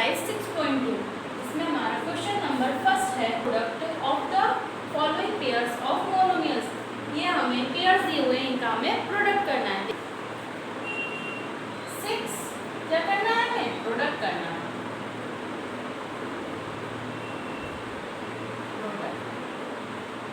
Exercise 6.2 इसमें हमारा question number first है product of the following pairs of monomials. ये हमें पेयर्स दिए हुए हैं, इनका हमें प्रोडक्ट करना है। 6 क्या करना है, हमें प्रोडक्ट करना है।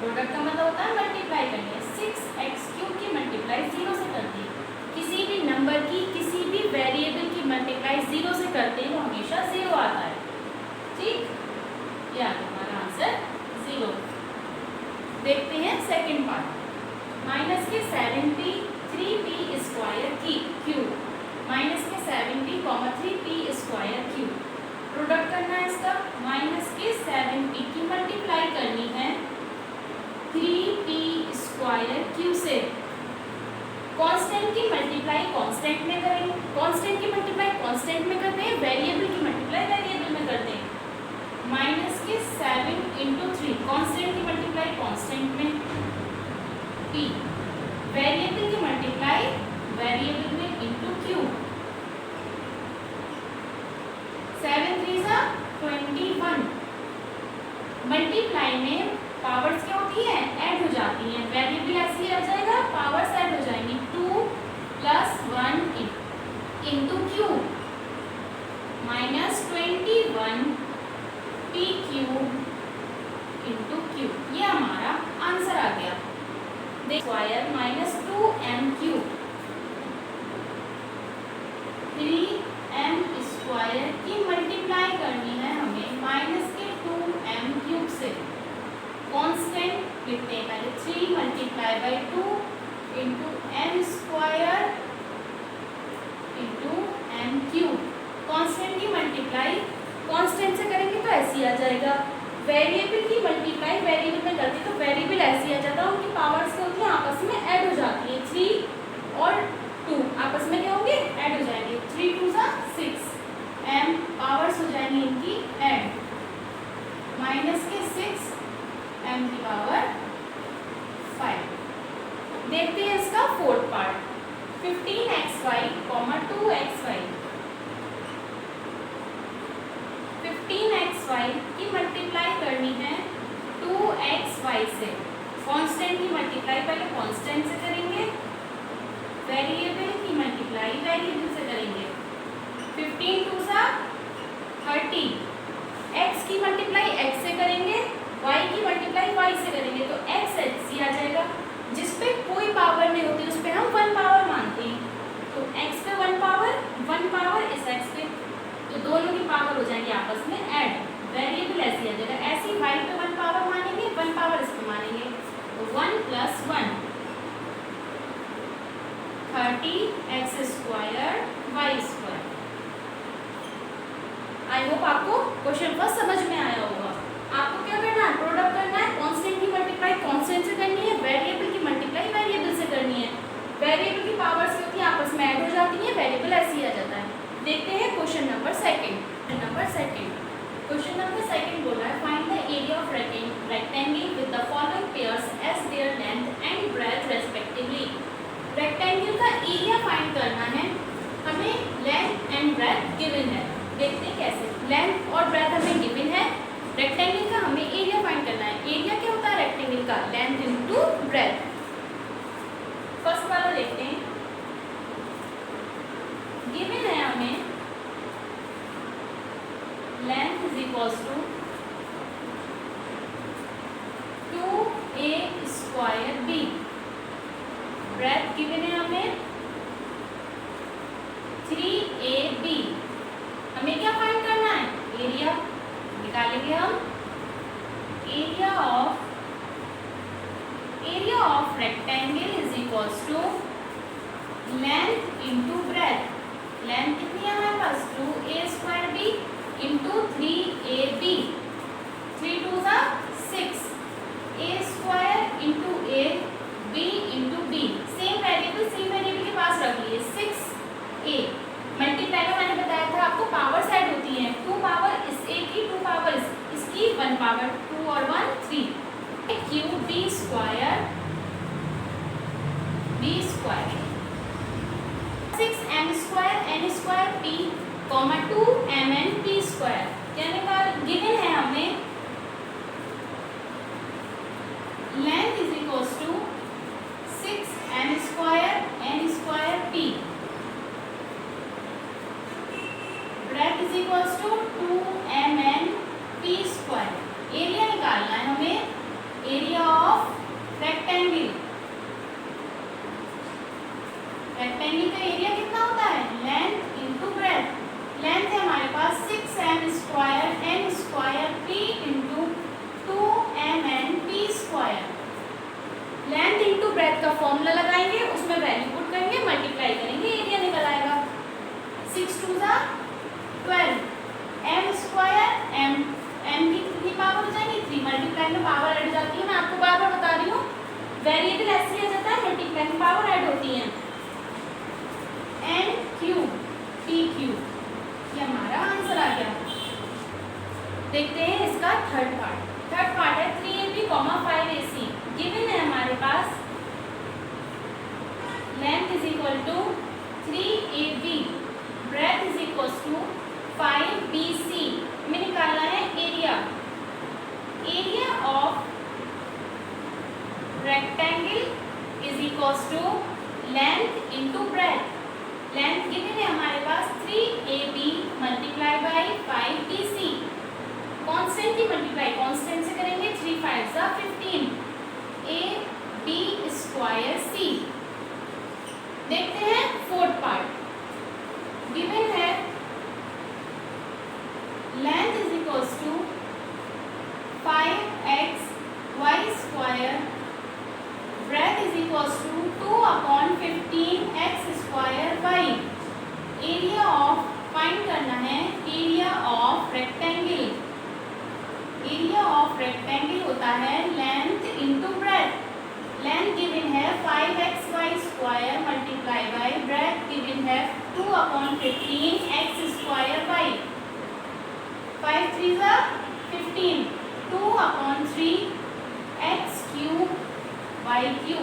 प्रोडक्ट का मतलब होता है मल्टीप्लाई करनी है। 6x³ की मल्टीप्लाई 0 से करती है। किसी भी नंबर की किसी भी वेरिएबल की मल्टीप्लाई 0 से करते हैं वो हमेशा 0 आता है। ठीक, ये आ गया हमारा आंसर 0। देखते हैं सेकंड पार्ट। माइनस के 7p 3p square cube, minus के 7p 3p square cube product करना है इसका। माइनस के 7p की मल्टीप्लाई करनी है 3p स्क्वायर क्यूब से। कांस्टेंट की मल्टीप्लाई कांस्टेंट में करेंगे, कांस्टेंट की मल्टीप्लाई कांस्टेंट में करते हैं, वेरिएबल की मल्टीप्लाई वेरिएबल में करते हैं। माइनस के 7 इंटू 3 कांस्टेंट की मल्टीप्लाई कांस्टेंट में p, वेरिएबल की मल्टीप्लाई वेरिएबल में इंटू क्यूब। 7 3 सा 21। मल्टीप्लाई में पावर्स क्या होती है, ऐड हो जाती हैं। वेरिएबल ऐसे आ जाएगा, पावर्स ऐड हो जाएंगी। 2 + 1 into cube minus 21 p³ into cube. ये हमारा आंसर आ गया। Square minus 2m³ 3m square की मल्टीप्लाई करनी है हमें माइनस के 2m³ से। कांस्टेंट लिखते हैं पहले 3 × 2 into m square into m³। Constant की मल्टीप्लाई कांस्टेंट से करेंगे तो ऐसे ही आ जाएगा। वेरिएबल की मल्टीप्लाई वेरिएबल में करते तो वेरिएबल ऐसे ही आ जाता है। उनकी पावर्स क्या होती है, आपस में ऐड हो जाती है। 3 और 2 आपस में क्या होंगे, ऐड हो जाएंगे। 3 2 सा 6 m पावर्स हो जाएंगी इनकी ऐड। माइनस के 6 m की पावर 5। देखते हैं इसका fourth part. 15xy 2xy 15xy की मल्टीप्लाई करनी है 2xy से। कांस्टेंट की मल्टीप्लाई पहले कांस्टेंट से करेंगे, वेरिएबल की मल्टीप्लाई वेरिएबल से करेंगे। 15 2 सा 30। x की मल्टीप्लाई x से करेंगे, y की मल्टीप्लाई y से करेंगे तो x ही आ जाएगा। जिस पे कोई पावर नहीं होती उस पे हम 1 पावर मानते हैं। तो x पे 1 पावर इस x पे, तो दोनों की पावर हो जाएंगे आपस में ऐड। वेरिएबल ऐसे आ जाएगा। ऐसे ही y पे 1 पावर मानेंगे, 1 पावर इस पे मानेंगे तो 1 + 1 30x² y²। आई होप आपको क्वेश्चन फर्स्ट समझ में आया होगा। आपको क्या करना है, प्रोडक्ट करना है। कांस्टेंट की मल्टीप्लाई कांस्टेंट से करनी है, वेरिएबल की मल्टीप्लाई वेरिएबल से करनी है। वेरिएबल की पावर्स क्या होती है, आपस में ऐड हो जाती है, वेरिएबल ऐसे ही आ जाता है। देखते हैं question number second. Question number second बोला है find the area of rectangle with the following pairs as their length and breadth respectively. Rectangle का एरिया फाइंड करना है हमें, लेंथ एंड ब्रेड्थ गिवन है। देखते हैं कैसे। लेंथ और ब्रेड्थ हमें गिवन है, रेक्टेंगल का हमें एरिया फाइंड करना है। एरिया क्या होता है रेक्टेंगल का, लेंथ इनटू ब्रेड्थ। फर्स्ट वाला देखते हैं। गिवन है हमें length is equals to 2a² breadth given है हमें 3ab। हमें क्या फाइंड करना है, एरिया निकालेंगे हम। Area of rectangle is equals to length into breadth. Length कितनी है हमारे पास, 2a² इंटू 3ab। 3 2 सा 6 a² into a b into b। Same variable के पास रख लिए। 6a मल्टीप्लाई में मैंने बताया था आपको पावर्स ऐड होती हैं। 2 पावर इस a की, 2 पावर इसकी, 1 पावर 2 और 1 3 cube b² 6m² n² p comma 2mn_p²। क्या निकाल गिवन है हमें length is equals to 6n² breadth is equals to 2mn_p²। Area निकालना है हमें, एरिया ऑफ रेक्टेंगल। रेक्टेंगल का एरिया कितना होता है, लेंथ इंटू ब्रेथ। लेंथ है हमारे पास 6n² into 2mn_p²। Length into breadth का फॉर्मूला लगाएंगे, उसमें वैल्यू पुट करेंगे, मल्टीप्लाई करेंगे, एरिया निकल आएगा। 6 2 12, m² m की कितनी पावर हो जाएगी 3, मल्टीप्लाई में पावर ऐड जाती है। मैं आपको बार बार बता रही हूँ, वेरिएबल ऐसे लिया जाता है, मल्टीप्लाई में पावर ऐड होती है। n³ p³ ये हमारा आंसर आ गया। देखते हैं इसका थर्ड पार्ट। थर्ड पार्ट है 3ab, 5ac। गिवन है हमारे पास length is equal to 3ab, breadth is equal to 5bc। हमें निकालना है area. Area of rectangle is equal to length into breadth. Length given है हमारे पास 3ab multiply by 5bc। Constant की मल्टीप्लाई कांस्टेंट से करेंगे, 3 5 15, ab²c। देखते हैं फोर्थ पार्ट। गिवन है length is equals to 5xy², breadth is equals to 2/15x²y। Area of find करना है, area of rectangle. Area of rectangle होता है length into breadth. Length given है 5xy² multiply by breath given है 2/15x²y। 5 3 15, 2/3x³ y³।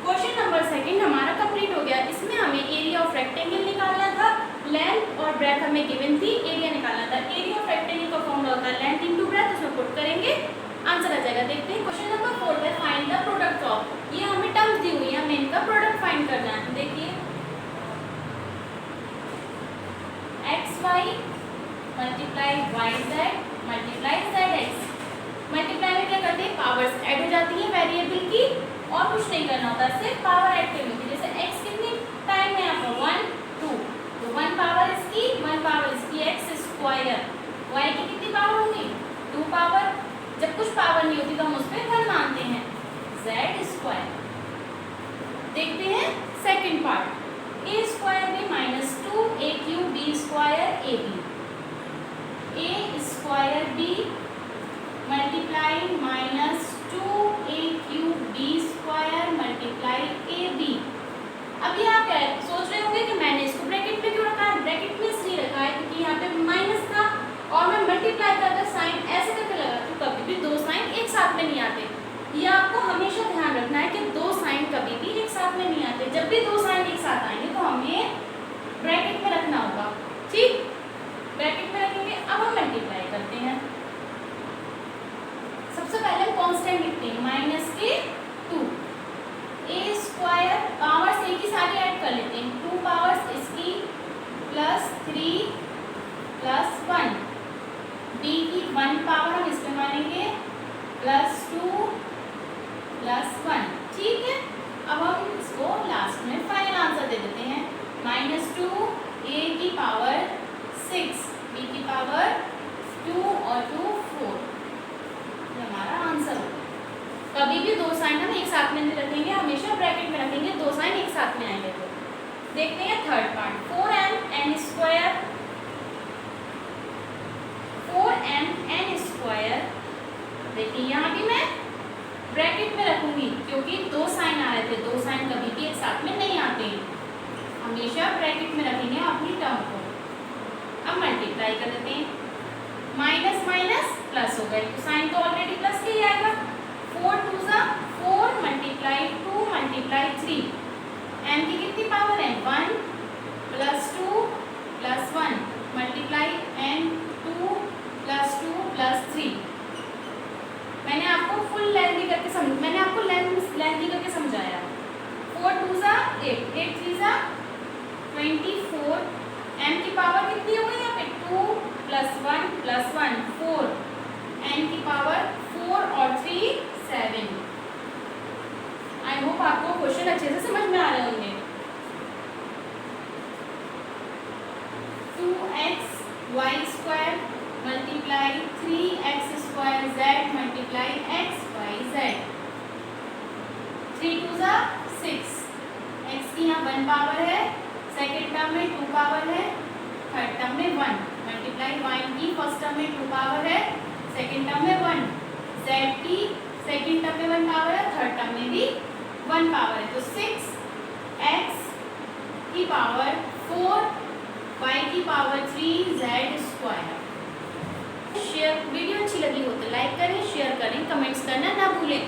Question number second हमारा complete हो गया। इसमें हमें एरिया ऑफ रेक्टेंगल निकालना था, लेंथ और ब्रेथ हमें गिवन थी, एरिया निकालना था। एरिया ऑफ रेक्टेंगल का फॉर्मूला होता है लेंथ इंटू ब्रेथ, उसमें पुट करेंगे, आंसर आ जाएगा। देखते हैं क्वेश्चन नंबर 4 है फाइंड द प्रोडक्ट ऑफ। ये हमें टर्म्स दी हुई है, हमें इनका प्रोडक्ट फाइंड करना है। देखिए xy multiply yz multiply zx। Multiply में क्या करते हैं, पावर्स ऐड हो जाती है वेरिएबल की, और कुछ नहीं करना होता, सिर्फ पावर ऐड करनी होती है। जैसे x कितनी टाइम में आपको 1 2, तो 1 पावर इसकी x²। y की कितनी पावर होगी 2 पावर। जब कुछ पावर नहीं होती तो हम उस पर 1 मानते हैं, z²। देखते हैं second part. a² b -2aq b²ab, a² b multiply -2aq b² multiply ab। अभी आप सोच रहे होंगे कि मैंने इसको ब्रैकेट में क्यों रखा है। ब्रैकेट में इसलिए रखा है क्योंकि यहाँ पे माइनस था और मैं मल्टीप्लाई का अगर साइन ऐसे करके लगाती हूँ, कभी भी 2 साइन एक साथ में नहीं आते। ये आपको हमेशा ध्यान रखना है कि 2 साइन कभी भी एक साथ में नहीं आते। जब भी 2 साइन एक साथ आएंगे तो हमें ब्रैकेट में रखना होगा, ठीक। ब्रैकेट में रखेंगे। अब हम मल्टीप्लाई करते हैं। सबसे पहले हम कांस्टेंट लिखते हैं -2। a² पावर्स एक ही सारी ऐड कर लेते हैं, 2 पावर्स इसकी +3 +1, b की 1 पावर हम इसमें मानेंगे +2 +1, ठीक है। अब हम इसको लास्ट में फाइनल आंसर दे देते हैं, -2 a की पावर 6, b की पावर 2 और 2 4। ये हमारा आंसर होगा। कभी भी 2 साइन हम एक साथ में नहीं रखेंगे, हमेशा ब्रैकेट में रखेंगे, 2 साइन एक साथ में आएंगे। तो देखते हैं थर्ड पार्ट। 4mn²। देखिए यहाँ भी मैं ब्रैकेट में रखूंगी क्योंकि 2 साइन आ रहे थे। 2 साइन कभी भी एक साथ में नहीं आते, हमेशा ब्रैकेट में रखेंगे अपनी टर्म को। अब मल्टीप्लाई कर देते हैं, माइनस माइनस प्लस हो गए, तो साइन तो ऑलरेडी प्लस के ही आएगा। 4 2 4 मल्टीप्लाई 2 मल्टीप्लाई 3, m की कितनी पावर है 1 +2 plus 1 multiply n2 plus 2 plus 3। मैंने आपको फुल लेंथी करके समझाया। 4 2 सा 8, 8 3 सा 24, n की पावर कितनी हो गई यहाँ पे 2 प्लस 1 4, n की पावर 4 और 3 7। आई होप आपको क्वेश्चन अच्छे से समझ में आ रहे होंगे। 2x y square multiply 3x square z multiply x y z। 3 2 सा 6, x की यहाँ 1 पावर है, सेकेंड टर्म में 2 पावर है, थर्ड टर्म में 1 मल्टीप्लाई y की फर्स्ट टर्म में 2 पावर है, सेकेंड टर्म में 1, z की सेकेंड टर्म में 1 पावर है, थर्ड टर्म में भी 1 पावर है। तो 6x की पावर 4 y की power 3 z square. Share video अच्छी लगी हो तो लाइक करें, शेयर करें, कमेंट्स करना ना भूलें।